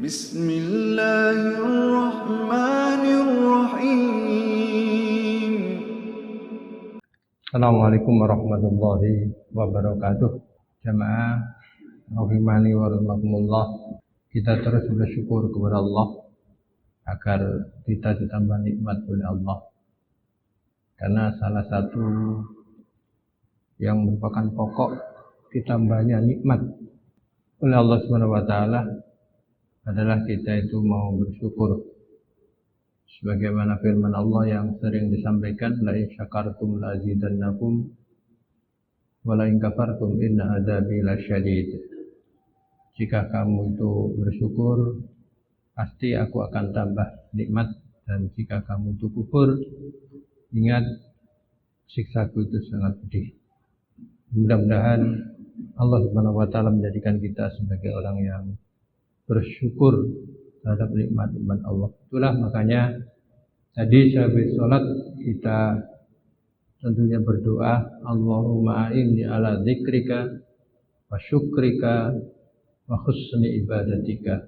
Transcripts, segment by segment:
Bismillahirrahmanirrahim. Assalamualaikum warahmatullahi wabarakatuh. Jamaah rahimani wa rahimakumullah. Kita terus bersyukur kepada Allah agar kita ditambah nikmat oleh Allah. Karena salah satu yang merupakan pokok ditambahnya nikmat oleh Allah Subhanahu wa taala adalah kita itu mau bersyukur. Sebagaimana firman Allah yang sering disampaikan, la in syakartum la azidannakum wa la in kafartum inna adzabi lasyadid. Jika kamu itu bersyukur, pasti aku akan tambah nikmat, dan jika kamu itu kufur, ingat siksaku itu sangat pedih. Mudah-mudahan Allah Subhanahu wa taala menjadikan kita sebagai orang yang bersyukur terhadap nikmat-nikmat Allah. Itulah makanya tadi sehabis sholat kita tentunya berdoa, Allahumma a'inni ala dzikrika wa syukrika wa husni ibadatika.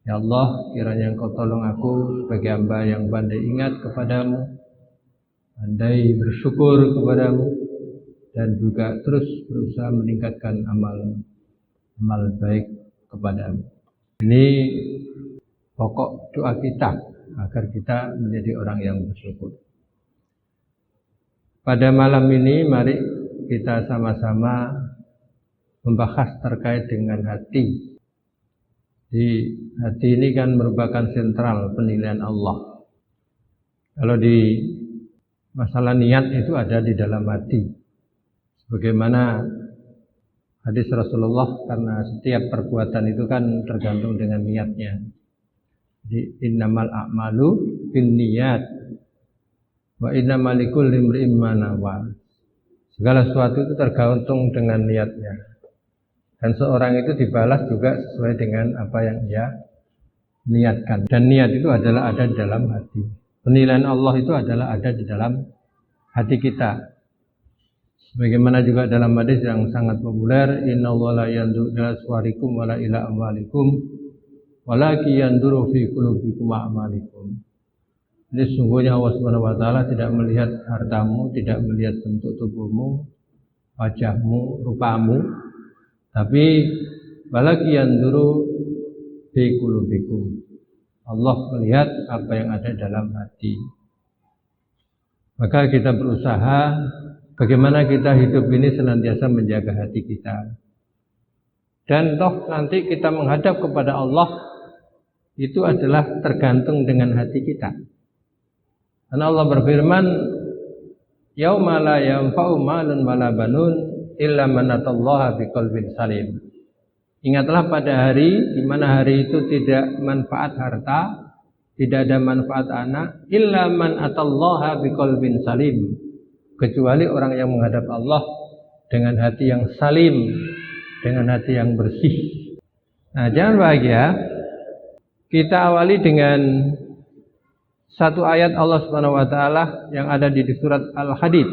Ya Allah, kiranya Engkau tolong aku sebagai hamba yang pandai ingat kepadamu, pandai bersyukur kepadamu, dan juga terus berusaha meningkatkan amal baik kepadamu. Ini pokok doa kita agar kita menjadi orang yang bersyukur. Pada malam ini mari kita sama-sama membahas terkait dengan hati. Di hati ini kan merupakan sentral penilaian Allah. Kalau di masalah niat itu ada di dalam hati. Bagaimana hadis Rasulullah, karena setiap perbuatan itu kan tergantung dengan niatnya. Jadi innamal a'malu binniyat wa innamal likulli imri'in ma nawa. Segala sesuatu itu tergantung dengan niatnya. Dan seorang itu dibalas juga sesuai dengan apa yang ia niatkan. Dan niat itu adalah ada di dalam hati. Penilaian Allah itu adalah ada di dalam hati kita. Sebagaimana juga dalam hadis yang sangat populer, innallaha la yanzuru ila suwarikum wala ila amwalikum walakin yanzuru fi qulubikum wa a'malikum. Jadi sungguhnya Allah Subhanahu wa taala tidak melihat hartamu, tidak melihat bentuk tubuhmu, wajahmu, rupamu, tapi walakin yanzuru fi qulubikum. Allah melihat apa yang ada dalam hati. Maka kita berusaha bagaimana kita hidup ini senantiasa menjaga hati kita. Dan toh nanti kita menghadap kepada Allah itu adalah tergantung dengan hati kita. Karena Allah berfirman, yauma la yanfa'u malun wala banun illa man atallaha biqalbin salim. Ingatlah pada hari di mana hari itu tidak manfaat harta, tidak ada manfaat anak, illa man atallaha biqalbin salim. Kecuali orang yang menghadap Allah dengan hati yang salim, dengan hati yang bersih. Nah, jangan bahagia. Kita awali dengan satu ayat Allah Subhanahu wa taala yang ada di surat Al-Hadid.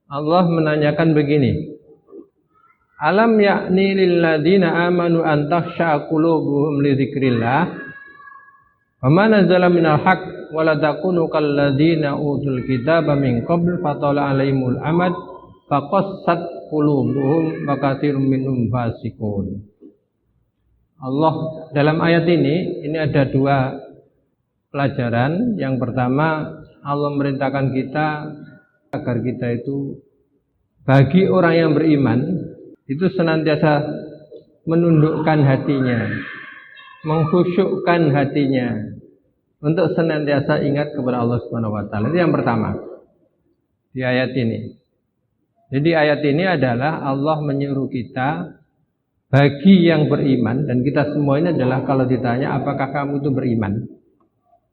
Allah menanyakan begini, alam ya'ni lil ladzina amanu an takhsha'a qulubuhum li dzikrillah wa ma nazala minal haqq wa la takunu kal ladzina utul kitaba min qabl fatala alaihimul amad faqassat qulubuhum wa katsirum minhum fasiqun. Allah dalam ayat ini ada dua pelajaran. Yang pertama, Allah merintahkan kita agar kita itu bagi orang yang beriman itu senantiasa menundukkan hatinya, mengkhusyukkan hatinya untuk senantiasa ingat kepada Allah Subhanahu wa taala. Itu yang pertama di ayat ini. Jadi ayat ini adalah Allah menyuruh kita bagi yang beriman, dan kita semua ini adalah kalau ditanya apakah kamu itu beriman,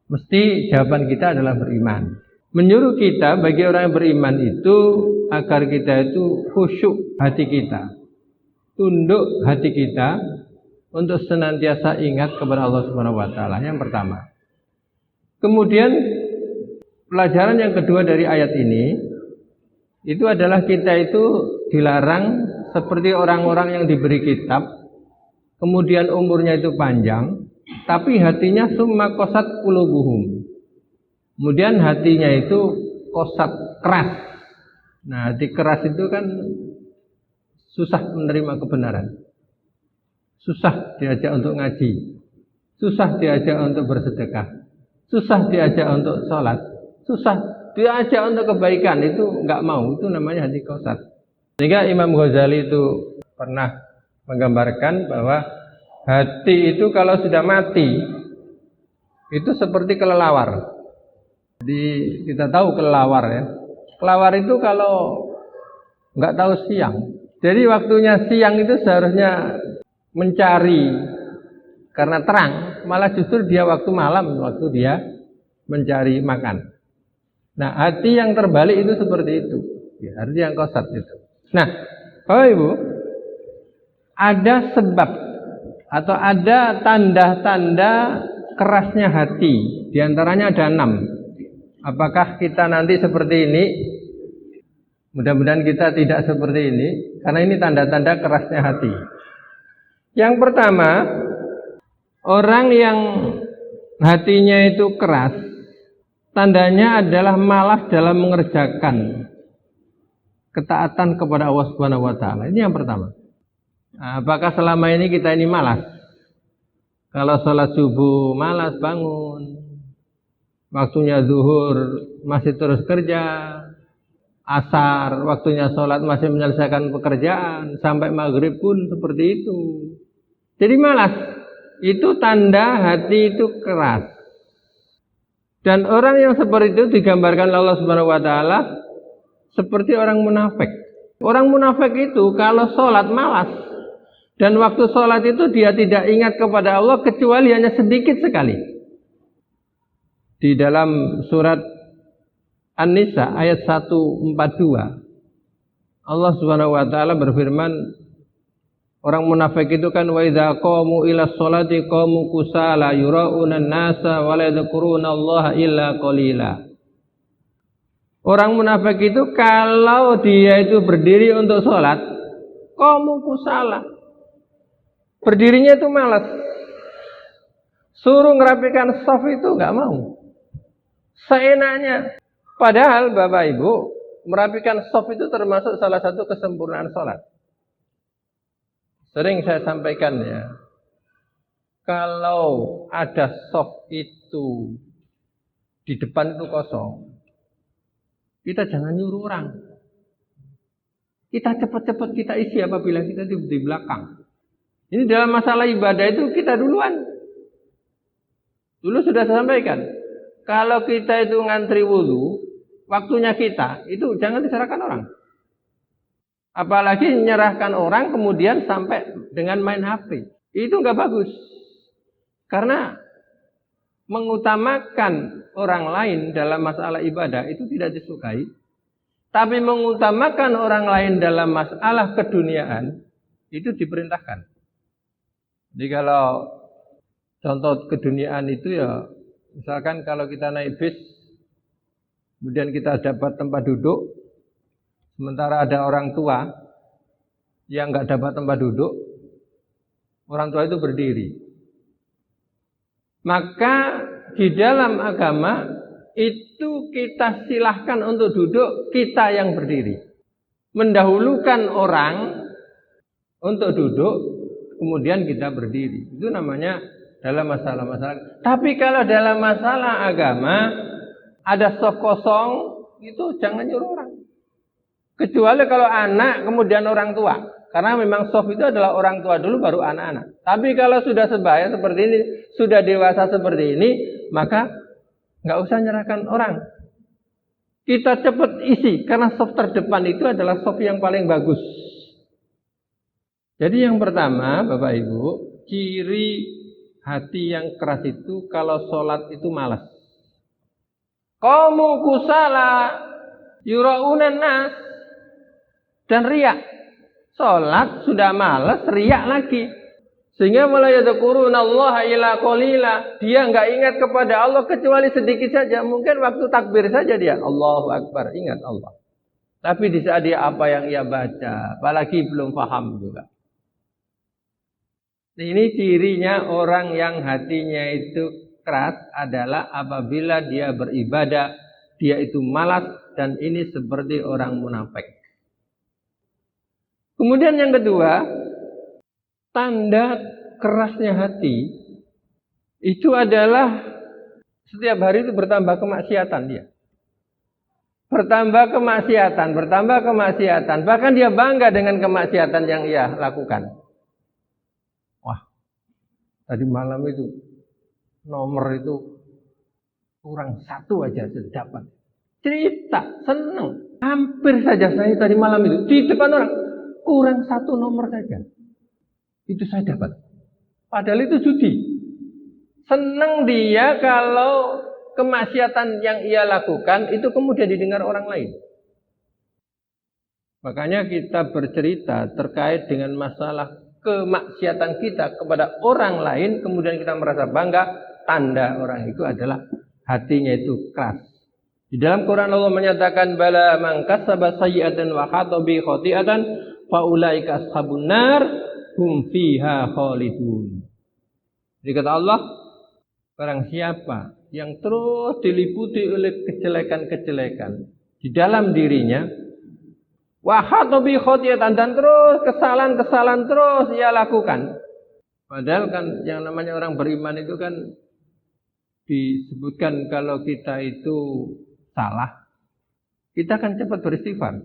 mesti jawaban kita adalah beriman. Menyuruh kita bagi orang yang beriman itu agar kita itu khusyuk hati kita, tunduk hati kita untuk senantiasa ingat kepada Allah Subhanahu wa taala. Yang pertama. Kemudian pelajaran yang kedua dari ayat ini itu adalah kita itu dilarang seperti orang-orang yang diberi kitab kemudian umurnya itu panjang, tapi hatinya summa qasat qulubuhum. Kemudian hatinya itu qasat, keras. Nah, hati keras itu kan susah menerima kebenaran. Susah diajak untuk ngaji. Susah diajak untuk bersedekah. Susah diajak untuk sholat. Susah diajak untuk kebaikan, itu enggak mau. Itu namanya hati qasat. Sehingga Imam Ghazali itu pernah menggambarkan bahwa hati itu kalau sudah mati itu seperti kelelawar. Jadi kita tahu kelelawar ya. Kelelawar itu kalau nggak tahu siang. Jadi waktunya siang itu seharusnya mencari karena terang, malah justru dia waktu malam, waktu dia mencari makan. Nah, hati yang terbalik itu seperti itu. Ya, hati yang qasat itu. Nah, Bapak Ibu, ada sebab atau ada tanda-tanda kerasnya hati. Di antaranya ada 6. Apakah kita nanti seperti ini? Mudah-mudahan kita tidak seperti ini, karena ini tanda-tanda kerasnya hati. Yang pertama, orang yang hatinya itu keras, tandanya adalah malas dalam mengerjakan ketaatan kepada Allah Subhanahu wa taala. Ini yang pertama. Nah, apakah selama ini kita ini malas? Kalau sholat subuh malas bangun, waktunya zuhur masih terus kerja, asar waktunya sholat masih menyelesaikan pekerjaan, sampai maghrib pun seperti itu. Jadi malas. Itu tanda hati itu keras. Dan orang yang seperti itu digambarkan Allah Subhanahu wa taala seperti orang munafik. Orang munafik itu kalau sholat malas, dan waktu sholat itu dia tidak ingat kepada Allah kecuali hanya sedikit sekali. Di dalam surat An-Nisa ayat 142, Allah Subhanahu wa taala berfirman, orang munafik itu kan wa idza qamu ila sholati qamu kusala yura'una an-nasa wa la yadhkurunallaha illa qalila. Orang munafik itu kalau dia itu berdiri untuk sholat, qamu kusala. Berdirinya itu malas. Suruh ngerapikan shaf itu enggak mau. Seenaknya. Padahal Bapak Ibu, merapikan shaf itu termasuk salah satu kesempurnaan sholat. Sering saya sampaikan ya, kalau ada shaf itu di depan itu kosong, kita jangan nyuruh orang. Kita cepat-cepat kita isi apabila kita di belakang. Ini dalam masalah ibadah itu kita duluan. Dulu sudah saya sampaikan, kalau kita itu ngantri wudu, waktunya kita, itu jangan diserahkan orang. Apalagi menyerahkan orang kemudian sampai dengan main HP. Itu enggak bagus. Karena mengutamakan orang lain dalam masalah ibadah itu tidak disukai. Tapi mengutamakan orang lain dalam masalah keduniaan itu diperintahkan. Jadi kalau contoh keduniaan itu ya, misalkan kalau kita naik bis, kemudian kita dapat tempat duduk, sementara ada orang tua yang nggak dapat tempat duduk, orang tua itu berdiri. Maka di dalam agama itu kita silahkan untuk duduk, kita yang berdiri. Mendahulukan orang untuk duduk, kemudian kita berdiri. Itu namanya dalam masalah-masalah. Tapi kalau dalam masalah agama ada shaf kosong, itu jangan nyuruh orang. Kecuali kalau anak kemudian orang tua. Karena memang shaf itu adalah orang tua dulu baru anak-anak. Tapi kalau sudah sebaya seperti ini, sudah dewasa seperti ini, maka nggak usah nyerahkan orang. Kita cepat isi, karena shaf terdepan itu adalah shaf yang paling bagus. Jadi yang pertama, Bapak Ibu, ciri hati yang keras itu kalau sholat itu malas. Qamu kusala yura'unan nas, dan riak. Sholat sudah malas, riak lagi. Sehingga mulai yadhkurunallaha illa qalila. Dia enggak ingat kepada Allah kecuali sedikit saja. Mungkin waktu takbir saja dia Allahu Akbar, ingat Allah. Tapi di saat dia apa yang ia baca, apalagi belum paham juga. Ini cirinya orang yang hatinya itu keras adalah apabila dia beribadah, dia itu malas dan ini seperti orang munafik. Kemudian yang kedua, tanda kerasnya hati itu adalah setiap hari itu bertambah kemaksiatan dia. Bertambah kemaksiatan. Bahkan dia bangga dengan kemaksiatan yang ia lakukan. Wah, tadi malam itu nomor itu kurang 1 aja saya dapat. Cerita, senang. Hampir saja saya tadi malam itu di depan orang kurang 1 nomor saja. Itu saya dapat. Padahal itu judi. Senang dia kalau kemaksiatan yang ia lakukan itu kemudian didengar orang lain. Makanya kita bercerita terkait dengan masalah kemaksiatan kita kepada orang lain, kemudian kita merasa bangga, tanda orang itu adalah hatinya itu keras. Di dalam Quran Allah menyatakan bala man kasaba sayyi'atan wa khata bi khati'atan fa ulaika ashabun nar hum fiha khalidun. Jadi kata Allah, barang siapa yang terus diliputi oleh kejelekan-kejelekan di dalam dirinya, wa khata bi khati'atan, dan terus kesalahan-kesalahan terus ia lakukan. Padahal kan yang namanya orang beriman itu kan disebutkan kalau kita itu salah, kita akan cepat beristighfar.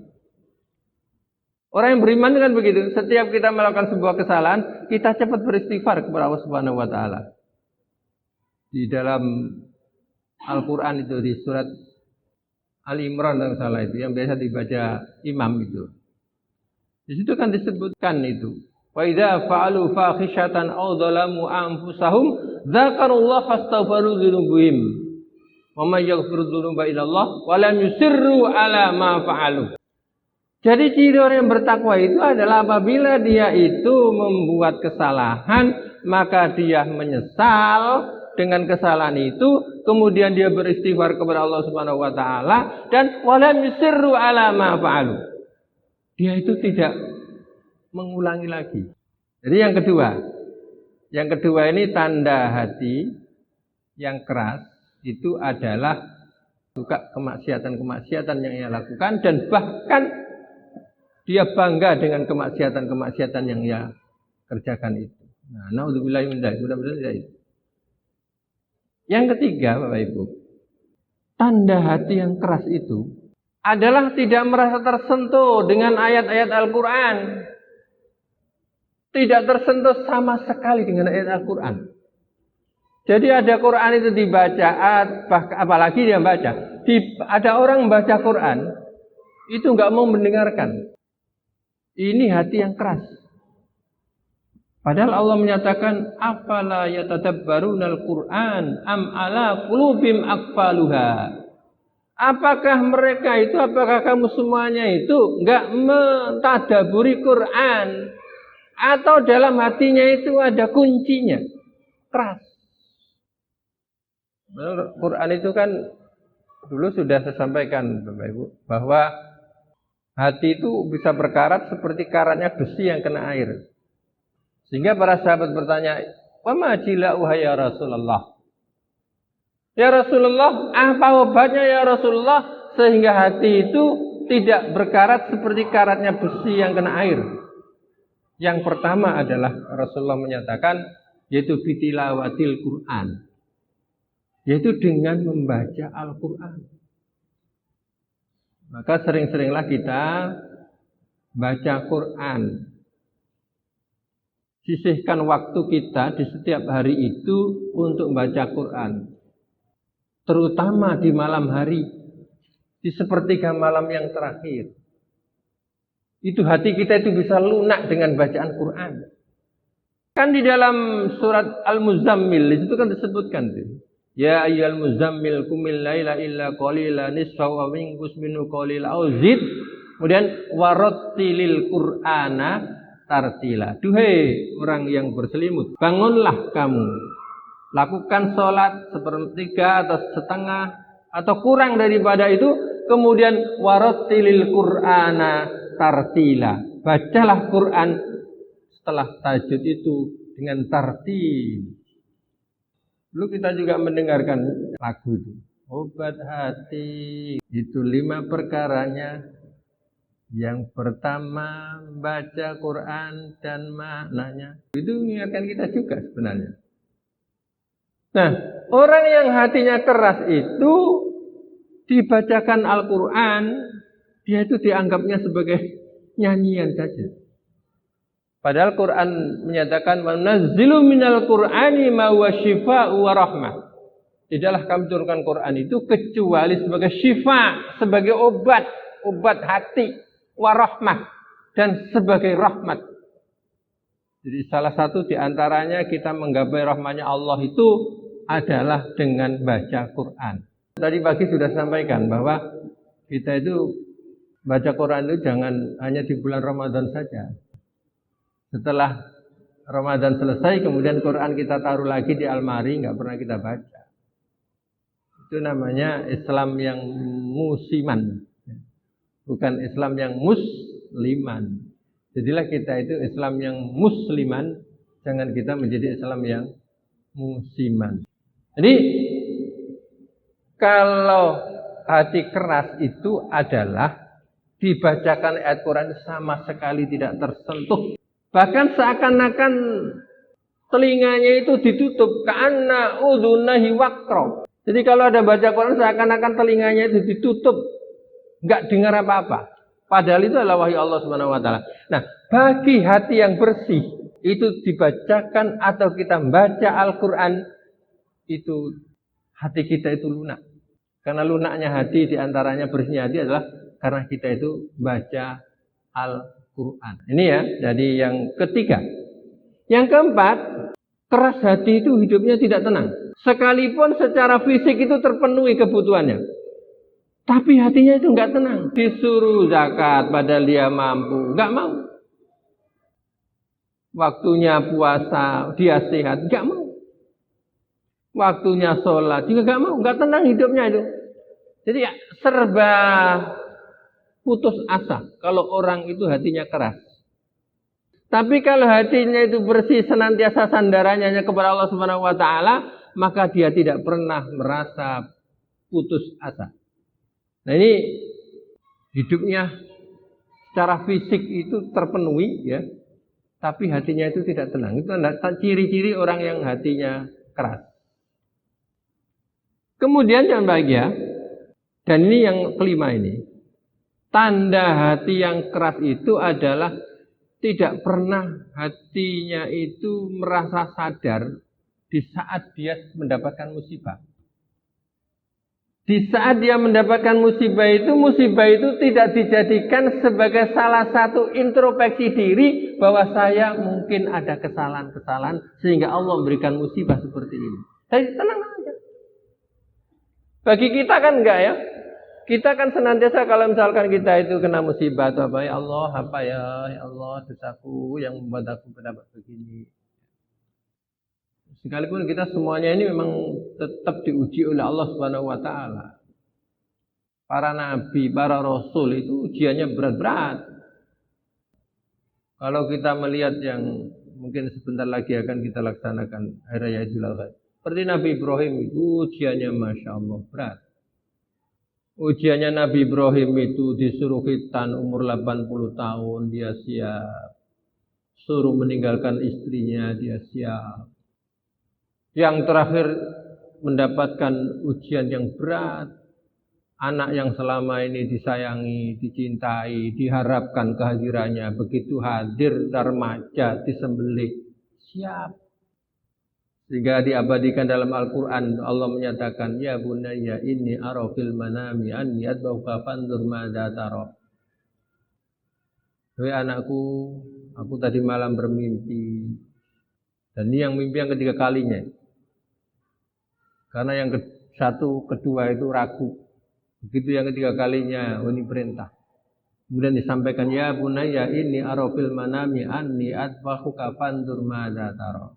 Orang yang beriman kan begitu, setiap kita melakukan sebuah kesalahan, kita cepat beristighfar kepada Allah Subhanahu wa taala. Di dalam Al-Qur'an itu di surat Ali Imran yang salah itu yang biasa dibaca imam itu. Di situ kan disebutkan itu. Wa idza fa'alu fakhishatan aw dzalamu anfusahum dzakarullaha fastaghfiru dzunubihim. Wa may yaghfiru dzunuba illallah wa lam yusirru ala ma fa'alu. Jadi ciri orang yang bertakwa itu adalah apabila dia itu membuat kesalahan, maka dia menyesal dengan kesalahan itu, kemudian dia beristighfar kepada Allah Subhanahu wa taala dan walam yusirru ala ma fa'alu. Dia itu tidak mengulangi lagi. Jadi yang kedua ini tanda hati yang keras itu adalah suka kemaksiatan-kemaksiatan yang ia lakukan dan bahkan dia bangga dengan kemaksiatan-kemaksiatan yang ia kerjakan itu. Nah, naudzubillahi min dzalik. Mudah-mudahan tidak itu. Yang ketiga, Bapak Ibu, tanda hati yang keras itu adalah tidak merasa tersentuh dengan ayat-ayat Al-Quran. Tidak tersentuh sama sekali dengan ayat Al-Quran. Jadi ada Quran itu dibaca, apalagi dia baca. Ada orang membaca Quran, itu nggak mau mendengarkan. Ini hati yang keras. Padahal Allah menyatakan afala yatadabbarunal Qur'an am ala qulubim aqfaluha. Apakah kamu semuanya itu enggak mentadaburi Quran atau dalam hatinya itu ada kuncinya? Keras. Quran itu kan dulu sudah saya sampaikan Bapak Ibu bahwa hati itu bisa berkarat seperti karatnya besi yang kena air. Sehingga para sahabat bertanya, "Wa ma jila'uha ya Rasulullah?" Ya Rasulullah, apa obatnya ya Rasulullah sehingga hati itu tidak berkarat seperti karatnya besi yang kena air? Yang pertama adalah Rasulullah menyatakan yaitu bitilawatil Quran. Yaitu dengan membaca Al-Quran. Maka sering-seringlah kita baca Quran. Sisihkan waktu kita di setiap hari itu untuk membaca Quran. Terutama di malam hari. Di sepertiga malam yang terakhir. Itu hati kita itu bisa lunak dengan bacaan Quran. Kan di dalam surat Al-Muzammil itu kan disebutkan. Ya ayyuhal muzammil qumil laila illa qalila nisfahu aw inqus minhu qalila aw zid. Kemudian warattilil qur'ana tartila. Duhai orang yang berselimut, bangunlah kamu. Lakukan salat sepertiga atau setengah atau kurang daripada itu, kemudian warattilil qur'ana tartila. Bacalah Quran setelah tahajud itu dengan tartil. Dulu kita juga mendengarkan lagu itu. Obat hati itu 5 perkaranya. Yang pertama baca Quran dan maknanya. Itu mengingatkan kita juga sebenarnya. Nah, orang yang hatinya keras itu dibacakan Al-Quran, dia itu dianggapnya sebagai nyanyian saja. Padahal Quran menyatakan wanazzilu minal Qur'ani ma huwa syifaa'u wa rahmah. Tidaklah kami turunkan Quran itu kecuali sebagai syifa, sebagai obat hati, wa rahmah, dan sebagai rahmat. Jadi salah satu di antaranya kita menggapai rahmatnya Allah itu adalah dengan baca Quran. Tadi pagi sudah sampaikan bahwa kita itu baca Quran itu jangan hanya di bulan Ramadan saja. Setelah Ramadan selesai, kemudian Quran kita taruh lagi di almari, nggak pernah kita baca. Itu namanya Islam yang musiman, bukan Islam yang musliman. Jadilah kita itu Islam yang musliman, jangan kita menjadi Islam yang musiman. Jadi kalau hati keras itu adalah dibacakan ayat Quran sama sekali tidak tersentuh. Bahkan seakan-akan telinganya itu ditutup, ka'anna udhunahi waqra. Jadi kalau ada baca Quran seakan-akan telinganya itu ditutup, enggak dengar apa-apa. Padahal itu adalah wahyu Allah Subhanahu wa taala. Nah, bagi hati yang bersih itu dibacakan atau kita membaca Al-Qur'an, itu hati kita itu lunak. Karena lunaknya hati diantaranya bersihnya hati adalah karena kita itu baca Al-Quran. Ini ya, jadi yang ketiga. Yang keempat, keras hati itu hidupnya tidak tenang. Sekalipun secara fisik itu terpenuhi kebutuhannya, tapi hatinya itu enggak tenang. Disuruh zakat padahal dia mampu, enggak mau. Waktunya puasa, dia sehat, enggak mau. Waktunya sholat juga enggak mau, enggak tenang hidupnya itu. Jadi ya, serba putus asa kalau orang itu hatinya keras. Tapi kalau hatinya itu bersih, senantiasa sandarannya kepada Allah Subhanahu wa taala, maka dia tidak pernah merasa putus asa. Nah, ini hidupnya secara fisik itu terpenuhi ya, tapi hatinya itu tidak tenang. Itu ciri-ciri orang yang hatinya keras. Kemudian yang bahagia, dan ini yang kelima ini, tanda hati yang keras itu adalah tidak pernah hatinya itu merasa sadar di saat dia mendapatkan musibah. Di saat dia mendapatkan musibah itu tidak dijadikan sebagai salah satu introspeksi diri bahwa saya mungkin ada kesalahan-kesalahan sehingga Allah memberikan musibah seperti ini. Jadi tenang aja. Bagi kita kan enggak ya. Kita kan senantiasa kalau misalkan kita itu kena musibah atau apa, ya Allah, apa ya Allah, dosaku yang membuat aku mendapat begini. Sekalipun kita semuanya ini memang tetap diuji oleh Allah Subhanahu wa taala. Para nabi, para rasul itu ujiannya berat-berat. Kalau kita melihat yang mungkin sebentar lagi akan kita laksanakan hari raya Idul Adha. Seperti Nabi Ibrahim itu ujiannya Masya Allah berat. Ujiannya Nabi Ibrahim itu disuruh khitan umur 80 tahun, dia siap. Suruh meninggalkan istrinya, dia siap. Yang terakhir mendapatkan ujian yang berat. Anak yang selama ini disayangi, dicintai, diharapkan kehadirannya. Begitu hadir remaja, disembelih, siap. Sehingga diabadikan dalam Al-Quran, Allah menyatakan, ya bunayya inni ara fil manami anni adbauka fanzur madza tara. Wahai anakku, aku tadi malam bermimpi. Dan ini yang mimpi yang ketiga kalinya. Karena yang satu, kedua itu ragu. Begitu yang ketiga kalinya, ini perintah. Kemudian disampaikan, ya bunayya inni ara fil manami anni adbauka fanzur madza tara.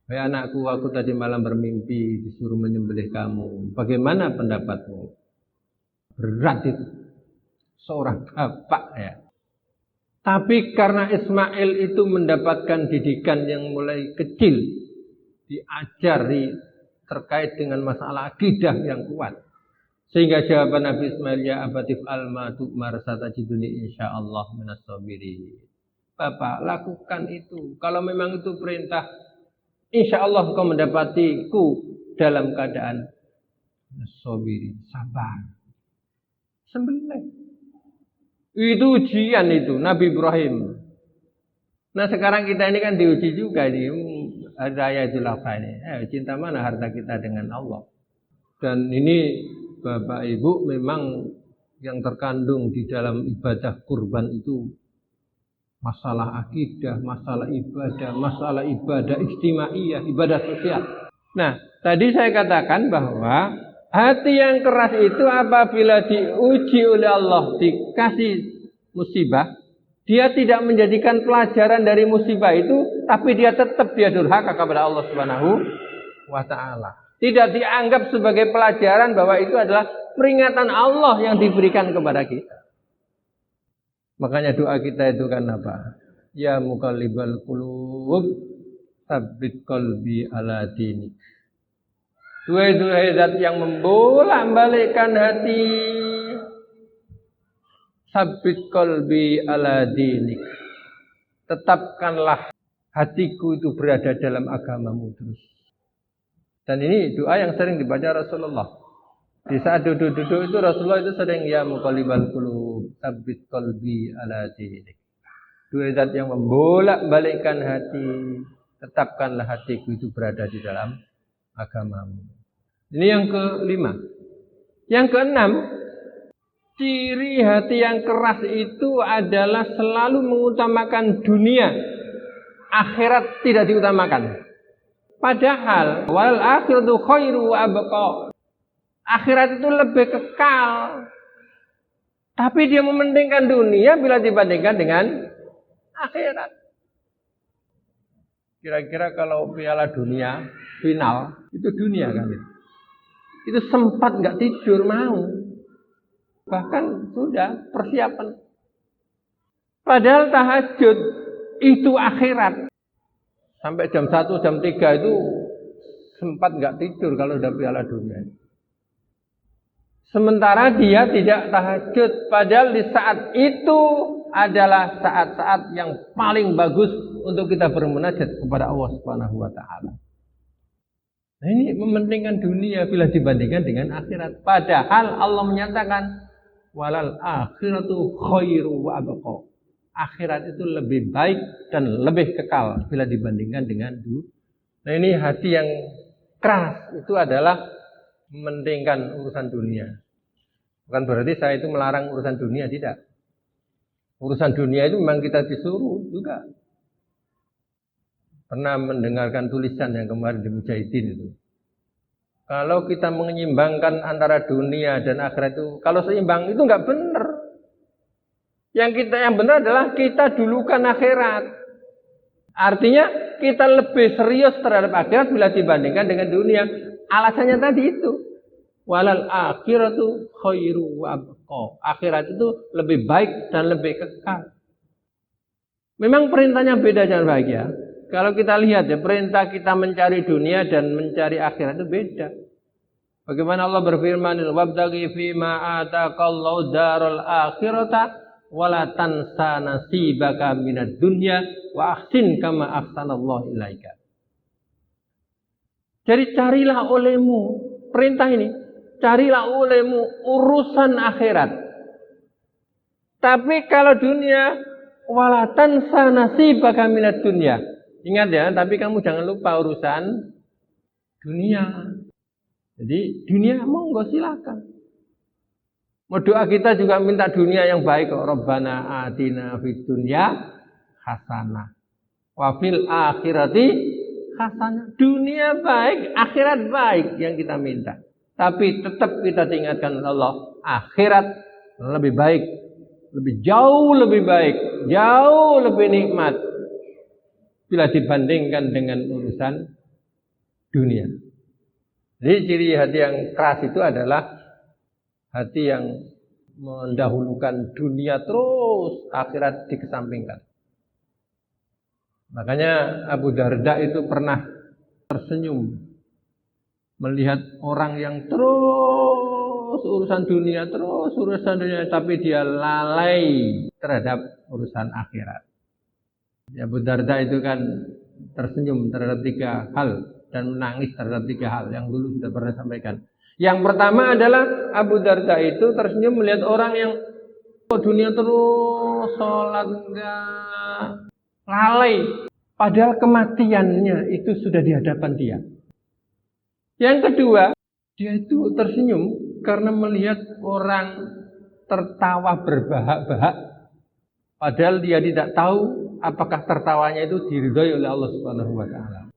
Hai anakku, aku tadi malam bermimpi disuruh menyembelih kamu. Bagaimana pendapatmu? Berat itu. Seorang bapak ya. Tapi karena Ismail itu mendapatkan didikan yang mulai kecil, diajari terkait dengan masalah akidah yang kuat. Sehingga jawaban Nabi Ismail, ya abatif alma tu'mar satajiduni insyaallah minas sabirin. Bapak, lakukan itu. Kalau memang itu perintah, insyaallah kau mendapatiku dalam keadaan sabirin, sabar. Sembelih. Itu ujian itu Nabi Ibrahim. Nah sekarang kita ini kan diuji juga di Raya Idul Adha ini. Cinta mana harta kita dengan Allah. Dan ini Bapak Ibu memang yang terkandung di dalam ibadah kurban itu masalah akidah, masalah ibadah istimaiyah, ibadah sosial. Nah tadi saya katakan bahwa hati yang keras itu apabila diuji oleh Allah, dikasih musibah, dia tidak menjadikan pelajaran dari musibah itu, tapi dia tetap durhaka kepada Allah Subhanahu wa taala. Tidak dianggap sebagai pelajaran bahwa itu adalah peringatan Allah yang diberikan kepada kita. Makanya doa kita itu kan apa? Ya muqallibal qulub, tsabbit qalbi ala dinik. Duhai zat yang membolak-balikkan hati, sabbit qalbi ala dinik. Tetapkanlah hatiku itu berada dalam agamamu terus. Dan ini doa yang sering dibaca Rasulullah. Di saat duduk-duduk itu Rasulullah itu sering ya muqallibal qulub, sabbit qalbi ala dinik. Duhai zat yang membolak-balikkan hati, tetapkanlah hatiku itu berada di dalam agamamu. Ini yang kelima. Yang keenam, ciri hati yang keras itu adalah selalu mengutamakan dunia, akhirat tidak diutamakan. Padahal wal akhiratu khairu wa abqa. Akhirat itu lebih kekal. Tapi dia mementingkan dunia bila dibandingkan dengan akhirat. Kira-kira kalau Piala Dunia final itu dunia kan itu sempat nggak tidur mau, bahkan sudah persiapan. Padahal tahajud itu akhirat sampai jam 1, jam 3 itu sempat nggak tidur kalau udah Piala Dunia. Sementara dia tidak tahajud, padahal di saat itu adalah saat-saat yang paling bagus untuk kita bermunajat kepada Allah Subhanahu wa taala. Nah ini mementingkan dunia bila dibandingkan dengan akhirat. Padahal Allah menyatakan walal akhiratu khairu wa abqa. Akhirat itu lebih baik dan lebih kekal bila dibandingkan dengan dunia. Nah ini hati yang keras itu adalah mementingkan urusan dunia. Bukan berarti saya itu melarang urusan dunia, tidak. Urusan dunia itu memang kita disuruh juga. Pernah mendengarkan tulisan yang kemarin di Mujahidin itu. Kalau kita menyeimbangkan antara dunia dan akhirat itu, kalau seimbang itu nggak benar. Yang benar adalah kita dulukan akhirat. Artinya kita lebih serius terhadap akhirat bila dibandingkan dengan dunia. Alasannya tadi itu. Walal akhiratu khairu wa abqa. Akhirat itu lebih baik dan lebih kekal. Memang perintahnya beda, jangan bahagia. Kalau kita lihat ya, perintah kita mencari dunia dan mencari akhirat itu beda. Bagaimana Allah berfirman, "Wabtaghi fima ataqallahu daral akhirata wala tansa nasibaka minad dunya wa ahsin kama ahsanallahu ilaika." Jadi carilah olehmu, perintah ini, carilah olehmu urusan akhirat. Tapi kalau dunia, wala tansa nasibaka minad dunya. Ingat ya, tapi kamu jangan lupa urusan dunia. Jadi dunia monggo silakan. Mau doa kita juga minta dunia yang baik kok. Rabbana atina fid dunya hasanah wa fil akhirati hasanah. Dunia baik, akhirat baik yang kita minta. Tapi tetap kita ingatkan Allah, akhirat lebih baik, jauh lebih baik, jauh lebih nikmat bila dibandingkan dengan urusan dunia. Jadi ciri hati yang keras itu adalah hati yang mendahulukan dunia terus akhirat dikesampingkan. Makanya Abu Darda itu pernah tersenyum melihat orang yang terus urusan dunia, tapi dia lalai terhadap urusan akhirat. Abu Darda itu kan tersenyum terhadap 3 hal dan menangis terhadap 3 hal yang dulu sudah pernah sampaikan. Yang pertama adalah Abu Darda itu tersenyum melihat orang yang dunia terus, sholat enggak, lalai. Padahal kematiannya itu sudah di hadapan dia. Yang kedua, dia itu tersenyum karena melihat orang tertawa berbahak-bahak. Padahal dia tidak tahu apakah tertawanya itu diridhoi oleh Allah Subhanahu wa taala.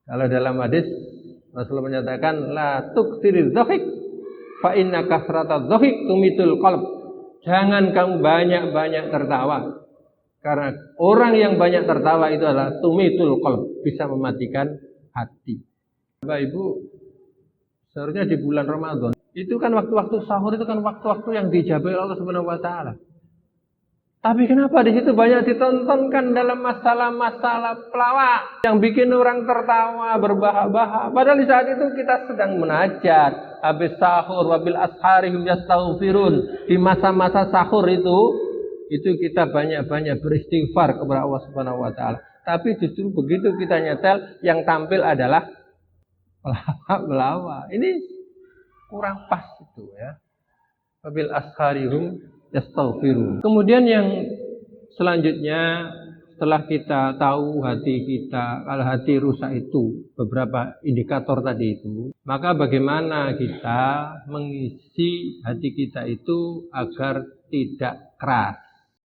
Kalau dalam hadis Rasulullah menyatakan la tuksiriz dhahik fa inna kasratadz dhahik tumitul qalb. Jangan kamu banyak-banyak tertawa. Karena orang yang banyak tertawa itu adalah tumitul qalb, bisa mematikan hati. Bapak Ibu, seharusnya di bulan Ramadan itu kan waktu-waktu sahur itu kan waktu-waktu yang dijabahi Allah Subhanahu wa taala. Tapi kenapa di situ banyak ditontonkan dalam masalah-masalah pelawak yang bikin orang tertawa berbahak-bahak. Padahal di saat itu kita sedang munajat, habis sahur, wabil asharihim yastaghfirun. Di masa-masa sahur itu kita banyak-banyak beristighfar kepada Allah Subhanahu wa taala. Tapi justru begitu kita nyetel, yang tampil adalah pelawak. Ini kurang pas itu ya. Wabil asharihim yastaghfirun. Kemudian yang selanjutnya, setelah kita tahu hati kita, kalau hati rusak itu beberapa indikator tadi itu, maka bagaimana kita mengisi hati kita itu agar tidak keras.